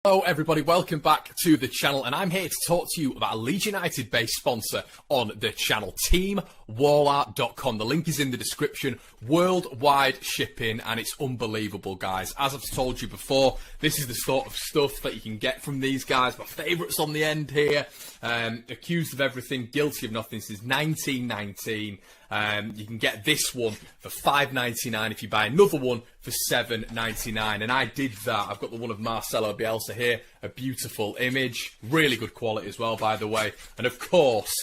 Hello everybody, welcome back to the channel, and I'm here to talk to you about a Leeds United based sponsor on the channel, teamwallart.com. The link is in the description. Worldwide shipping, and it's unbelievable, guys. As I've told you before, this is the sort of stuff that you can get from these guys. My favourites on the end here, accused of everything, guilty of nothing since 1919. You can get this one for $5.99 if you buy another one for $7.99, and I did that. I've got the one of Marcelo Bielsa here, a beautiful image, really good quality as well, by the way, and of course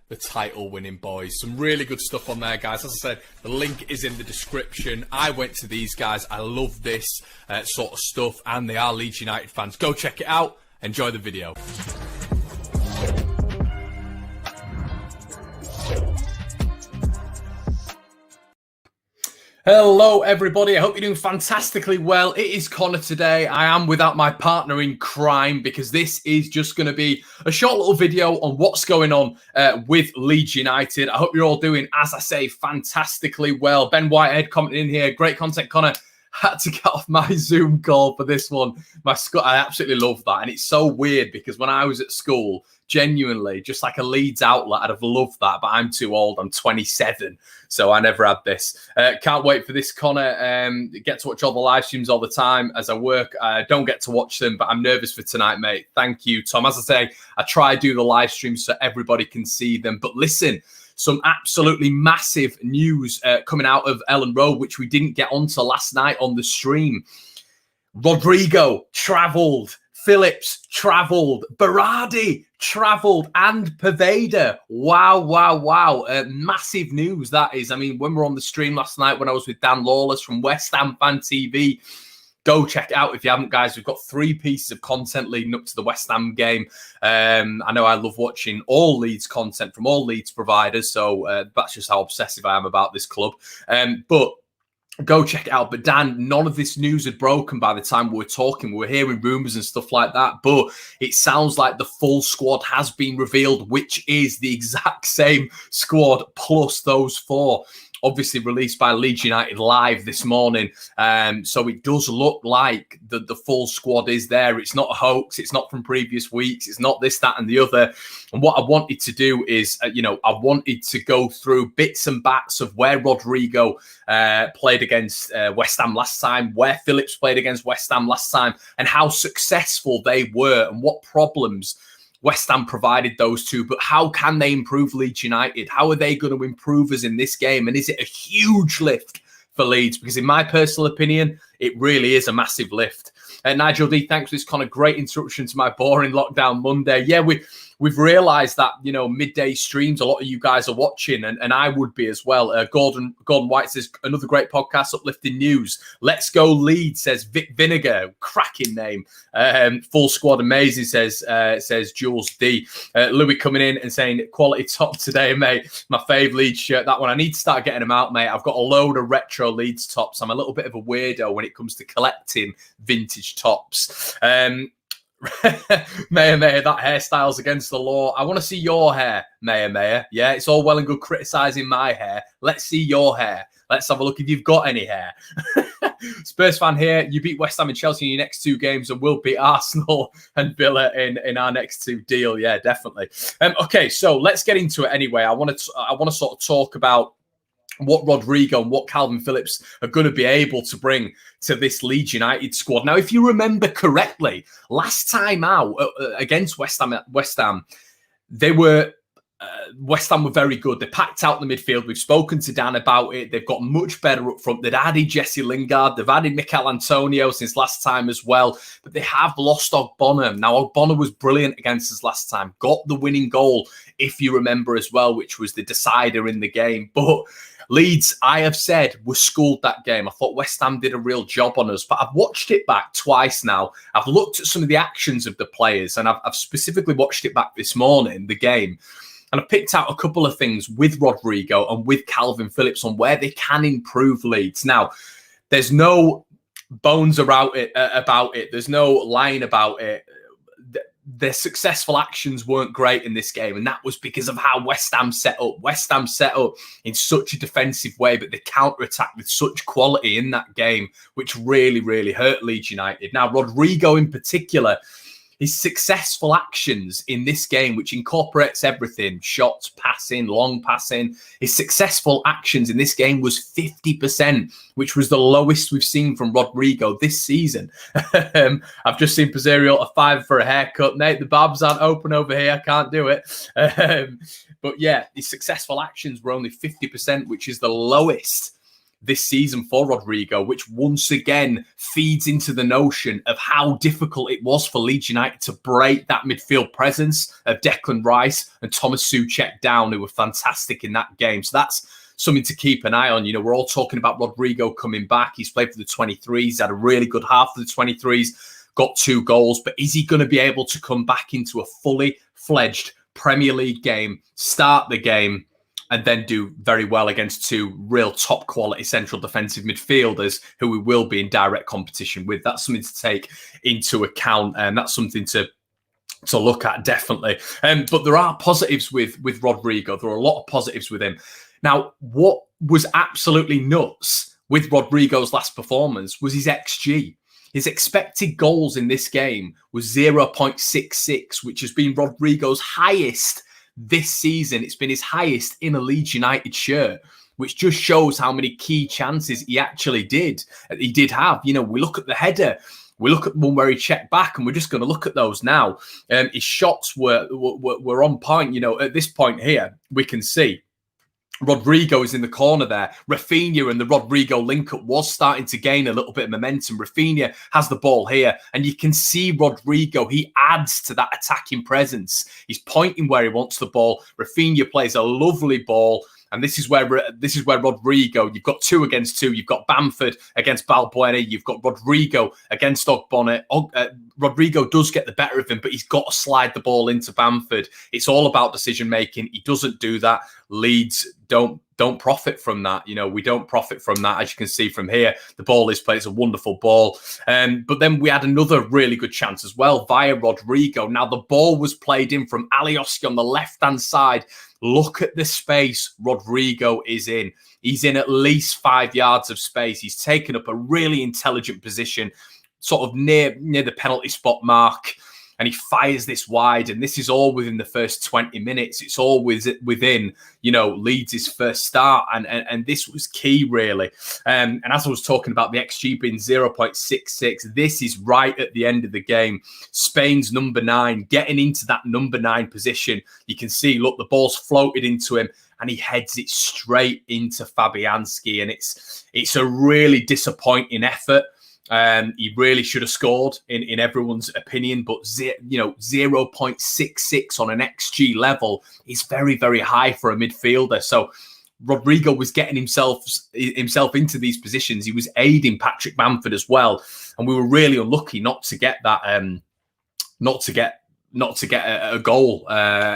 the title winning boys. Some really good stuff on there, guys. As I said, the link is in the description. I went to these guys. I love this sort of stuff, and they are Leeds United fans. Go check it out. Enjoy the video. Hello everybody, I hope you're doing fantastically well. It is Conor today. I am without my partner in crime because this is just going to be a short little video on what's going on with Leeds United. I hope you're all doing, as I say, fantastically well. Ben Whitehead commenting in here, great content, Conor. Had to get off my Zoom call for this one. I absolutely love that. And it's so weird because when I was at school, genuinely, just like a Leeds outlet, I'd have loved that. But I'm too old. I'm 27. So I never had this. Can't wait for this, Conor. Get to watch all the live streams all the time as I work. Don't get to watch them, but I'm nervous for tonight, mate. Thank you, Tom. As I say, I try to do the live streams so everybody can see them. But listen, some absolutely massive news coming out of Ellen Road, which we didn't get onto last night on the stream. Rodrigo travelled, Phillips travelled, Berardi travelled, and Paveda. Wow, wow, wow. Massive news, that is. I mean, when we were on the stream last night, when I was with Dan Lawless from West Ham Fan TV, go check it out if you haven't, guys. We've got 3 pieces of content leading up to the West Ham game. I know I love watching all Leeds content from all Leeds providers, so that's just how obsessive I am about this club. But go check it out. But Dan, none of this news had broken by the time we were talking. We were hearing rumours and stuff like that. But it sounds like the full squad has been revealed, which is the exact same squad plus those 4. Obviously released by Leeds United Live this morning. So it does look like the full squad is there. It's not a hoax. It's not from previous weeks. It's not this, that, and the other. And what I wanted to do is, I wanted to go through bits and bats of where Rodrigo played against West Ham last time, where Phillips played against West Ham last time, and how successful they were and what problems West Ham provided those 2, but how can they improve Leeds United? How are they going to improve us in this game? And is it a huge lift for Leeds? Because in my personal opinion, it really is a massive lift. Nigel D, thanks for this kind of great interruption to my boring lockdown Monday. Yeah, we've realised that, midday streams, a lot of you guys are watching, and I would be as well. Gordon White says, another great podcast, uplifting news. Let's go Leeds, says Vic Vinegar, cracking name. Full squad, amazing, says Jules D. Louis coming in and saying, quality top today, mate. My fave Leeds shirt, that one. I need to start getting them out, mate. I've got a load of retro Leeds tops. I'm a little bit of a weirdo when it comes to collecting vintage tops. Mayor, that hairstyle's against the law. I want to see your hair, Mayor. Yeah, it's all well and good criticising my hair. Let's see your hair. Let's have a look if you've got any hair. Spurs fan here. You beat West Ham and Chelsea in your next 2 games, and we'll beat Arsenal and Villa in our next 2 deal. Yeah, definitely. Okay, so let's get into it anyway. I want to sort of talk about what Rodrigo and what Calvin Phillips are going to be able to bring to this Leeds United squad. Now, if you remember correctly, last time out against West Ham, they were West Ham were very good. They packed out the midfield. We've spoken to Dan about it. They've got much better up front. They've added Jesse Lingard. They've added Mikel Antonio since last time as well. But they have lost Ogbonna. Now, Ogbonna was brilliant against us last time. Got the winning goal, if you remember as well, which was the decider in the game. But Leeds, I have said, were schooled that game. I thought West Ham did a real job on us, but I've watched it back twice now. I've looked at some of the actions of the players, and I've specifically watched it back this morning, the game. And I picked out a couple of things with Rodrigo and with Calvin Phillips on where they can improve Leeds. Now, there's no bones about it. There's no lying about it. their successful actions weren't great in this game, and that was because of how West Ham set up. West Ham set up in such a defensive way, but they counter-attacked with such quality in that game, which really, really hurt Leeds United. Now, Rodrigo in particular, his successful actions in this game, which incorporates everything, shots, passing, long passing, his successful actions in this game was 50%, which was the lowest we've seen from Rodrigo this season. I've just seen Pizarro a £5 for a haircut. Nate, the barbs aren't open over here. I can't do it. But yeah, his successful actions were only 50%, which is the lowest this season for Rodrigo, which once again feeds into the notion of how difficult it was for Leeds United to break that midfield presence of Declan Rice and Thomas Souček down, who were fantastic in that game. So that's something to keep an eye on. You know, we're all talking about Rodrigo coming back. He's played for the 23s, he's had a really good half of the 23s, got 2 goals, but is he going to be able to come back into a fully fledged Premier League game, start the game, and then do very well against 2 real top quality central defensive midfielders who we will be in direct competition with? That's something to take into account, and that's something to look at, definitely. But there are positives with Rodrigo. There are a lot of positives with him. Now, what was absolutely nuts with Rodrigo's last performance was his XG. His expected goals in this game was 0.66, which has been Rodrigo's highest this season. It's been his highest in a Leeds United shirt, which just shows how many key chances he actually did have. You know, we look at the header, we look at the one where he checked back, and we're just going to look at those now. His shots were on point. You know, at this point here, we can see Rodrigo is in the corner there. Rafinha and the Rodrigo link-up was starting to gain a little bit of momentum. Rafinha has the ball here, and you can see Rodrigo, he adds to that attacking presence. He's pointing where he wants the ball. Rafinha plays a lovely ball, and this is where Rodrigo, you've got 2 against 2. You've got Bamford against Balbuena. You've got Rodrigo against Ogbonna. Rodrigo does get the better of him, but he's got to slide the ball into Bamford. It's all about decision making. He doesn't do that. Leeds don't profit from that. You know, we don't profit from that. As you can see from here, the ball is played. It's a wonderful ball. But then we had another really good chance as well via Rodrigo. Now, the ball was played in from Alioski on the left-hand side. Look at the space Rodrigo is in. He's in at least 5 yards of space. He's taken up a really intelligent position, sort of near the penalty spot mark, and he fires this wide, and this is all within the first 20 minutes. It's all within, you know, Leeds' first start, and this was key, really. And as I was talking about the XG being 0.66, this is right at the end of the game. Spain's number 9, getting into that number 9 position. You can see, look, the ball's floated into him, and he heads it straight into Fabianski, and it's a really disappointing effort. He really should have scored in everyone's opinion, but 0.66 on an XG level is very, very high for a midfielder. So Rodrigo was getting himself into these positions. He was aiding Patrick Bamford as well, and we were really unlucky not to get that, not to get a goal.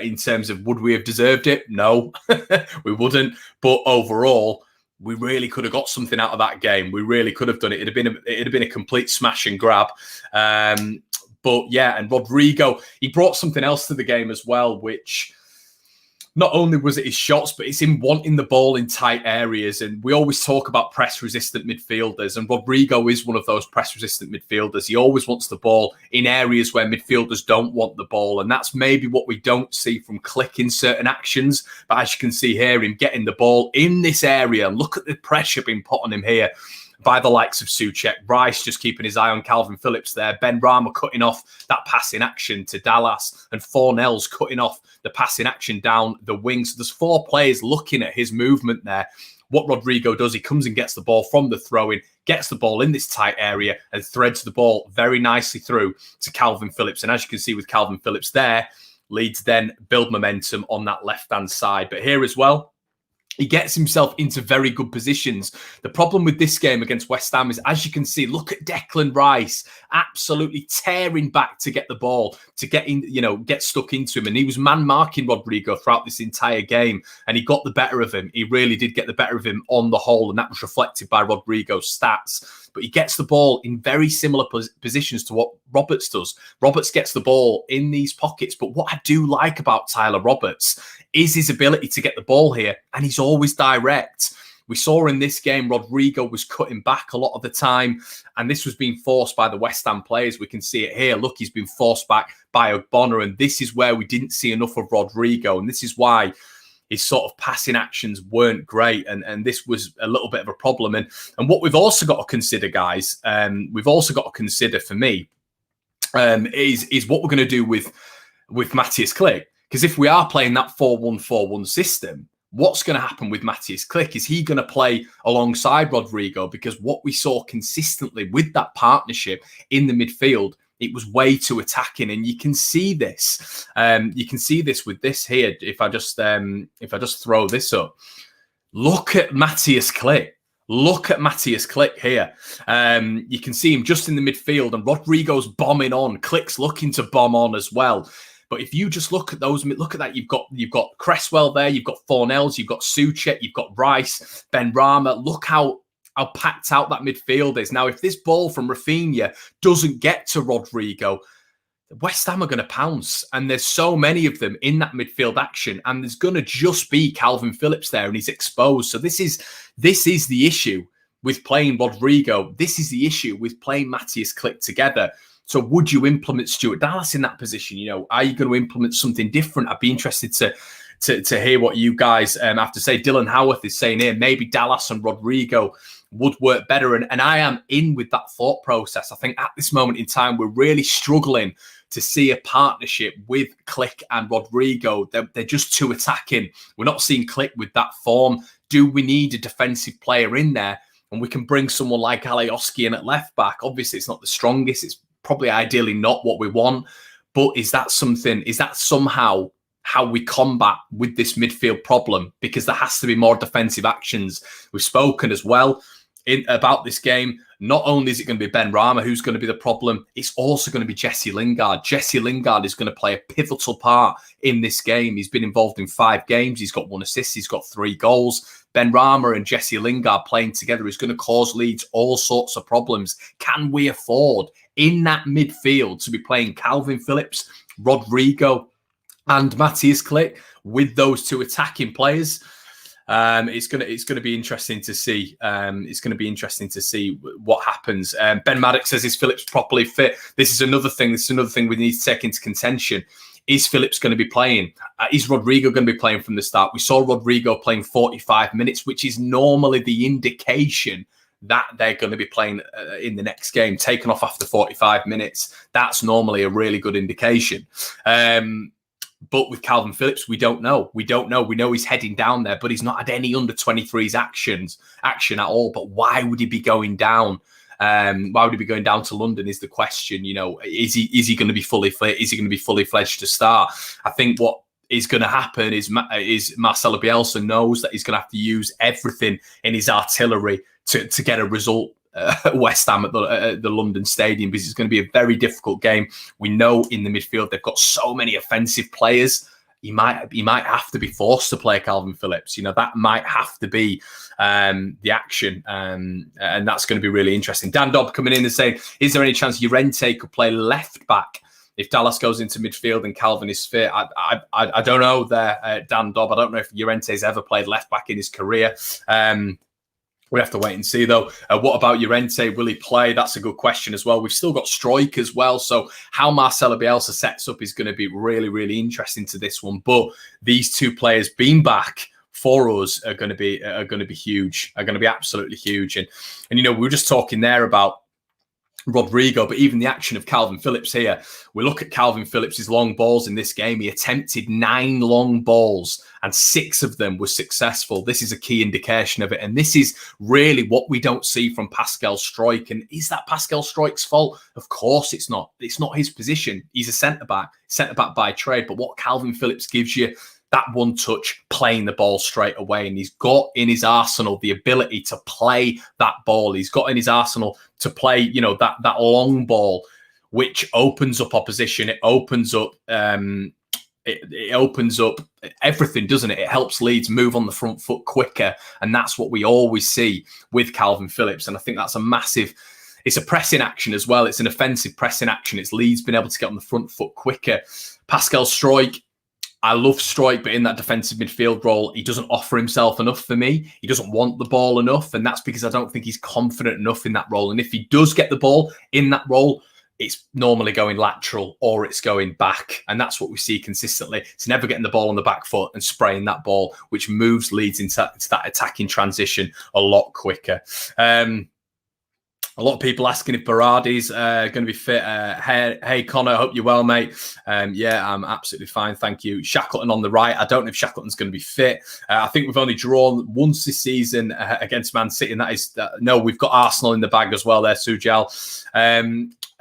In terms of, would we have deserved it? No, we wouldn't. But overall, we really could have got something out of that game. We really could have done it. It'd have been a complete smash and grab. But yeah, and Rodrigo, he brought something else to the game as well, which not only was it his shots, but it's him wanting the ball in tight areas. And we always talk about press-resistant midfielders, and Rodrigo is one of those press-resistant midfielders. He always wants the ball in areas where midfielders don't want the ball, and that's maybe what we don't see from Klich in certain actions. But as you can see here, him getting the ball in this area, look at the pressure being put on him here by the likes of Souček. Rice just keeping his eye on Calvin Phillips there. Ben Rama cutting off that passing action to Dallas, and Fornell's cutting off the passing action down the wing. So there's 4 players looking at his movement there. What Rodrigo does, he comes and gets the ball from the throw-in, gets the ball in this tight area, and threads the ball very nicely through to Calvin Phillips. And as you can see with Calvin Phillips there, Leeds then build momentum on that left-hand side. But here as well, He gets himself into very good positions. The problem with this game against West Ham is, as you can see, look at Declan Rice absolutely tearing back to get the ball, to get in, get stuck into him. And he was man-marking Rodrigo throughout this entire game, and he got the better of him. He really did get the better of him on the whole, and that was reflected by Rodrigo's stats. But he gets the ball in very similar positions to what Roberts does. Roberts gets the ball in these pockets, but what I do like about Tyler Roberts is his ability to get the ball here, and he's always direct. We saw in this game, Rodrigo was cutting back a lot of the time, and this was being forced by the West Ham players. We can see it here. Look, he's been forced back by Ogbonna, and this is where we didn't see enough of Rodrigo, and this is why his sort of passing actions weren't great, and this was a little bit of a problem. And what we've also got to consider, guys, we've also got to consider, for me, is what we're going to do with Matthias Klick. Because if we are playing that 4-1-4-1 system, what's going to happen with Matthias Klick? Is he going to play alongside Rodrigo? Because what we saw consistently with that partnership in the midfield, it was way too attacking, and you can see this. You can see this with this here. If I just throw this up, look at Matthias Klick. Look at Matthias Klick here. You can see him just in the midfield, and Rodrigo's bombing on. Klick's looking to bomb on as well. But if you just look at those, look at that. You've got Cresswell there. You've got Fornells. You've got Souček. You've got Rice, Benrahma. Look how packed out that midfield is. Now, if this ball from Rafinha doesn't get to Rodrigo, West Ham are going to pounce. And there's so many of them in that midfield action, and there's going to just be Calvin Phillips there, and he's exposed. So this is the issue with playing Rodrigo. This is the issue with playing Matthias Klick together. So would you implement Stuart Dallas in that position? Are you going to implement something different? I'd be interested to hear what you guys have to say. Dylan Howarth is saying here, maybe Dallas and Rodrigo would work better. And I am in with that thought process. I think at this moment in time, we're really struggling to see a partnership with Klick and Rodrigo. They're just too attacking. We're not seeing Klick with that form. Do we need a defensive player in there? And we can bring someone like Alioski in at left back. Obviously, it's not the strongest. It's probably ideally not what we want. But is that somehow how we combat with this midfield problem? Because there has to be more defensive actions. We've spoken as well about this game. Not only is it going to be Benrahma who's going to be the problem, it's also going to be Jesse Lingard. Jesse Lingard is going to play a pivotal part in this game. He's been involved in 5 games. He's got 1 assist. He's got 3 goals. Benrahma and Jesse Lingard playing together is going to cause Leeds all sorts of problems. Can we afford in that midfield to be playing Calvin Phillips, Rodrigo, and Matthias Klick with those 2 attacking players? It's gonna be interesting to see. It's going to be interesting to see what happens. Ben Maddox says, is Phillips properly fit? This is another thing. This is another thing we need to take into contention. Is Phillips going to be playing? Is Rodrigo going to be playing from the start? We saw Rodrigo playing 45 minutes, which is normally the indication that they're going to be playing in the next game. Taken off after 45 minutes, that's normally a really good indication. But with Calvin Phillips, we don't know. We know he's heading down there, but he's not had any under 23s action at all. But why would he be going down? Why would he be going down to London is the question. Is he going to be fully fit? Is he going to be fully fledged to start? I think what is going to happen is Marcelo Bielsa knows that he's going to have to use everything in his artillery to get a result at West Ham at the London Stadium, because it's going to be a very difficult game. We know in the midfield they've got so many offensive players. He might have to be forced to play Calvin Phillips. That might have to be the action, and that's going to be really interesting. Dan Dobb coming in and saying, is there any chance Llorente could play left back if Dallas goes into midfield and Calvin is fit? I don't know there, Dan Dobb. I don't know if Llorente's ever played left back in his career. We have to wait and see, though. What about Llorente? Will he play? That's a good question as well. We've still got Struijk as well. So how Marcelo Bielsa sets up is going to be really, really interesting to this one. But these 2 players being back for us are going to be huge. Are going to be absolutely huge. And we were just talking there about Rodrigo, but even the action of Calvin Phillips here. We look at Calvin Phillips' long balls in this game. He attempted 9 long balls and 6 of them were successful. This is a key indication of it. And this is really what we don't see from Pascal Struijk. And is that Pascal Struijk's fault? Of course it's not. It's not his position. He's a centre-back by trade. But what Calvin Phillips gives you, that one touch, playing the ball straight away. And he's got in his arsenal the ability to play that ball. He's got in his arsenal to play, you know, that long ball, which opens up opposition. It opens up it opens up everything, doesn't it? It helps Leeds move on the front foot quicker. And that's what we always see with Calvin Phillips. And I think that's a massive, it's a pressing action as well. It's an offensive pressing action. It's Leeds being able to get on the front foot quicker. Pascal Struijk, I love Struijk, but in that defensive midfield role, he doesn't offer himself enough for me. He doesn't want the ball enough. And that's because I don't think he's confident enough in that role. And if he does get the ball in that role, it's normally going lateral or it's going back. And that's what we see consistently. It's never getting the ball on the back foot and spraying that ball, which moves Leeds into that attacking transition a lot quicker. A lot of people asking if Berardi's going to be fit. Hey, Connor, I hope you're well, mate. Yeah, I'm absolutely fine. Thank you. Shackleton on the right. I don't know if Shackleton's going to be fit. I think we've only drawn once this season against Man City, and that is no, we've got Arsenal in the bag as well there, Sujal.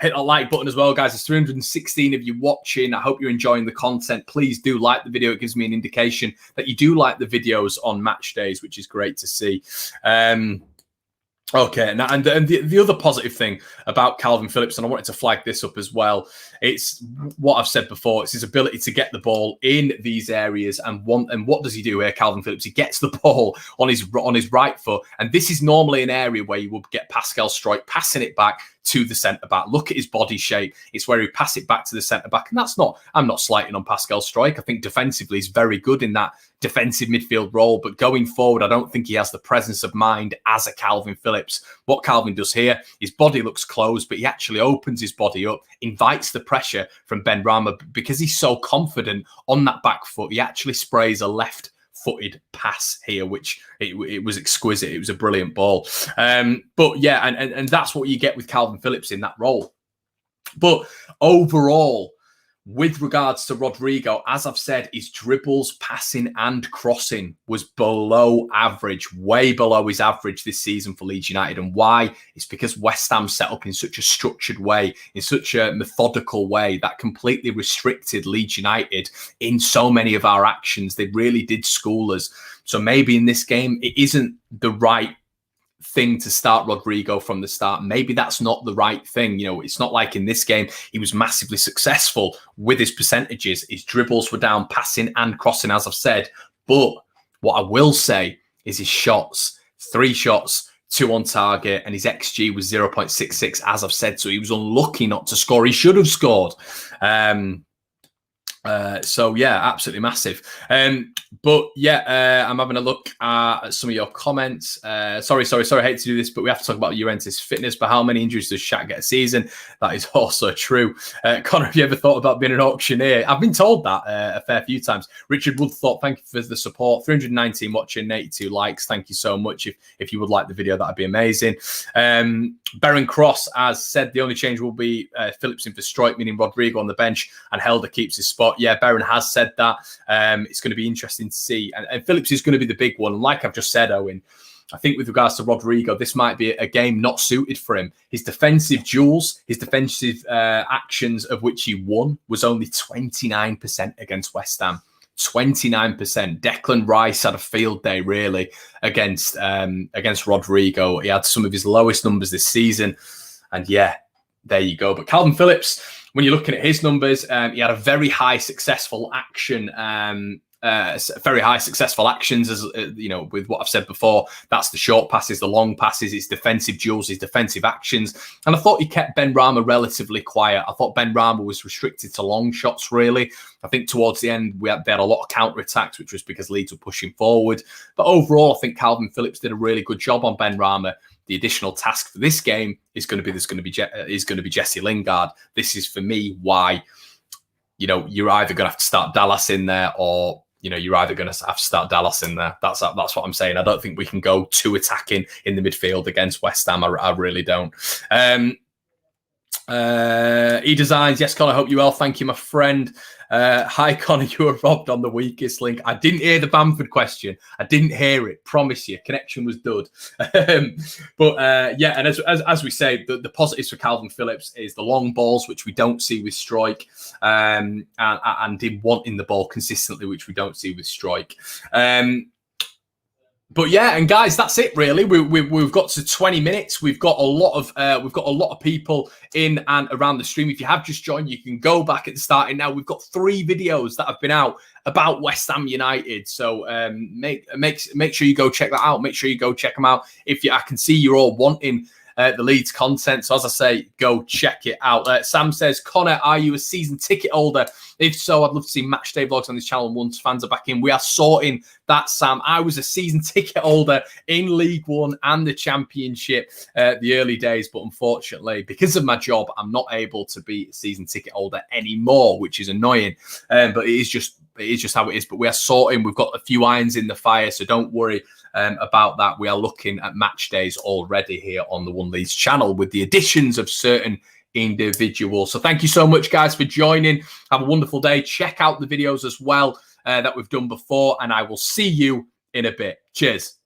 Hit that like button as well, guys. There's 316 of you watching. I hope you're enjoying the content. Please do like the video. It gives me an indication that you do like the videos on match days, which is great to see. Okay, now, and the other positive thing about Calvin Phillips, and I wanted to flag this up as well, it's what I've said before. It's his ability to get the ball in these areas, and what does he do here, Calvin Phillips? He gets the ball on his right foot, and this is normally an area where you would get Pascal Struijk passing it back to the centre-back. Look at his body shape. It's where he pass it back to the centre-back. And that's not, I'm not slighting on Pascal Struijk. I think defensively he's very good in that defensive midfield role. But going forward, I don't think he has the presence of mind as a Calvin Phillips. What Calvin does here, his body looks closed, but he actually opens his body up, invites the pressure from Ben Rama. Because he's so confident on that back foot, he actually sprays a left-footed pass here, which it was exquisite. It was a brilliant ball. But yeah, and that's what you get with Calvin Phillips in that role. But overall, with regards to Rodrigo, as I've said, his dribbles, passing and crossing was below average, way below his average this season for Leeds United. And why? It's because West Ham set up in such a structured way, in such a methodical way that completely restricted Leeds United in so many of our actions. They really did school us. So maybe in this game, it isn't the right thing to start Rodrigo from the start. Maybe that's not the right thing. You know, it's not like in this game he was massively successful with his percentages. His dribbles were down, passing and crossing, as I've said. But what I will say is his shots, 3 shots, 2 on target, and his XG was 0.66, as I've said. So he was unlucky not to score. He should have scored. So yeah, absolutely massive. But yeah, I'm having a look at some of your comments. Sorry, I hate to do this, but we have to talk about Juventus fitness. But how many injuries does Shaq get a season? That is also true. Connor, have you ever thought about being an auctioneer? I've been told that a fair few times. Richard Woodthorpe, thank you for the support. 319 watching, 82 likes. Thank you so much. If you would like the video, that'd be amazing. Baron Cross has said the only change will be Phillips in for Struijk, meaning Rodrigo on the bench, and Helder keeps his spot. Yeah, Baron has said that. It's going to be interesting to see. And Phillips is going to be the big one. Like I've just said, Owen, I think with regards to Rodrigo, this might be a game not suited for him. His defensive duels, his defensive actions of which he won was only 29% against West Ham. 29%. Declan Rice had a field day, really, against Rodrigo. He had some of his lowest numbers this season. And yeah, there you go. But Calvin Phillips, when you're looking at his numbers, he had a very high successful action, very high successful actions, as you know, with what I've said before. That's the short passes, the long passes, his defensive duels, his defensive actions. And I thought he kept Ben Rama relatively quiet. I thought Ben Rama was restricted to long shots, really. I think towards the end, they had a lot of counter-attacks, which was because Leeds were pushing forward. But overall, I think Calvin Phillips did a really good job on Ben Rama. The additional task for this game is going to be Jesse Lingard. This is, for me, why, you know, you're either going to have to start Dallas in there, or you know, you're either going to have to start Dallas in there. That's what I'm saying. I don't think we can go too attacking in the midfield against West Ham. I really don't. E-Designs, yes, Connor, I hope you well. Thank you, my friend. Hi, Connor, you were robbed on the weakest link. I didn't hear the Bamford question. I didn't hear it. Promise you. Connection was dud. Yeah, and as we say, the positives for Calvin Phillips is the long balls, which we don't see with Strike, and him wanting the ball consistently, which we don't see with Strike. But yeah, and guys, that's it really. We've got to 20 minutes. We've got a lot of people in and around the stream. If you have just joined, you can go back at the starting now. We've got 3 videos that have been out about West Ham United. So make sure you go check that out. Make sure you go check them out. I can see you're all wanting the Leeds content. So as I say, go check it out. Sam says, Connor, are you a season ticket holder? If so, I'd love to see match day vlogs on this channel once fans are back in. We are sorting that, Sam. I was a season ticket holder in League One and the Championship the early days, but unfortunately, because of my job, I'm not able to be a season ticket holder anymore, which is annoying. But it is just how it is. But we are sorting. We've got a few irons in the fire, so don't worry about that. We are looking at match days already here on the One Leeds channel with the additions of certain individuals. So thank you so much, guys, for joining. Have a wonderful day. Check out the videos as well that we've done before, and I will see you in a bit. Cheers.